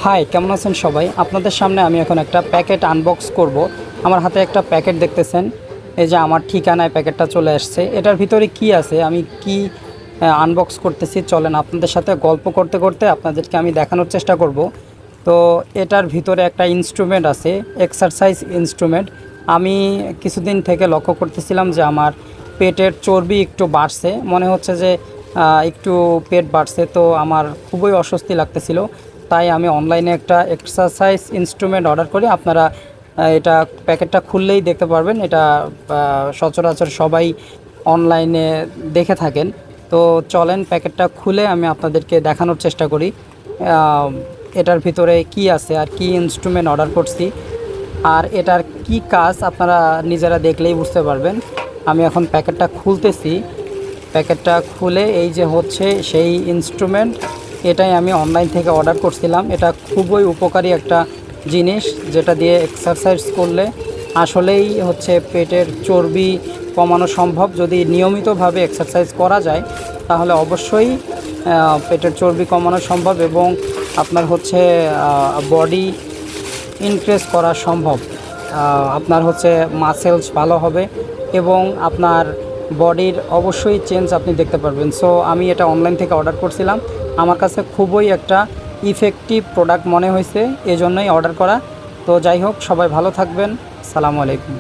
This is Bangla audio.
হাই, কেমন আছেন সবাই? আপনাদের সামনে আমি এখন একটা প্যাকেট আনবক্স করব। আমার হাতে একটা প্যাকেট দেখতেছেন, এই যে আমার ঠিকানায় প্যাকেটটা চলে আসছে। এটার ভিতরে কি আছে, আমি কি আনবক্স করতেছি, চলেন আপনাদের সাথে গল্প করতে করতে আপনাদেরকে আমি দেখানোর চেষ্টা করব। তো এটার ভিতরে একটা ইনস্ট্রুমেন্ট আছে, এক্সারসাইজ ইনস্ট্রুমেন্ট। আমি কিছুদিন থেকে লক্ষ্য করতেছিলাম যে আমার পেটের চর্বি একটু বাড়ছে, মনে হচ্ছে যে একটু পেট বাড়ছে। তো আমার খুবই অস্বস্তি লাগতেছিল, তাই আমি অনলাইনে একটা এক্সারসাইজ ইনস্ট্রুমেন্ট অর্ডার করি। আপনারা এটা প্যাকেটটা খুললেই দেখতে পারবেন। এটা সচরাচর সবাই অনলাইনে দেখে থাকেন। তো চলেন প্যাকেটটা খুলে আমি আপনাদেরকে দেখানোর চেষ্টা করি এটার ভিতরে কি আছে আর কি ইনস্ট্রুমেন্ট অর্ডার করছি, আর এটার কি কাজ আপনারা নিজেরা দেখলেই বুঝতে পারবেন। আমি এখন প্যাকেটটা খুলতেছি। প্যাকেটটা খুলে এই যে হচ্ছে সেই ইনস্ট্রুমেন্ট, এটাই আমি অনলাইন থেকে অর্ডার করছিলাম। এটা খুবই উপকারী একটা জিনিস, যেটা দিয়ে এক্সারসাইজ করলে আসলেই হচ্ছে পেটের চর্বি কমানো সম্ভব। যদি নিয়মিতভাবে এক্সারসাইজ করা যায় তাহলে অবশ্যই পেটের চর্বি কমানো সম্ভব এবং আপনার হচ্ছে বডি ইনক্রিজ করা সম্ভব। আপনার হচ্ছে মাসেলস ভালো হবে এবং আপনার বডির অবশ্যই চেঞ্জ আপনি দেখতে পারবেন। সো আমি এটা অনলাইন থেকে অর্ডার করছিলাম, আমার কাছে খুবই একটা ইফেক্টিভ প্রোডাক্ট মনে হয়েছে, এজন্যই অর্ডার করা। তো যাই হোক, সবাই ভালো থাকবেন। আসসালামু আলাইকুম।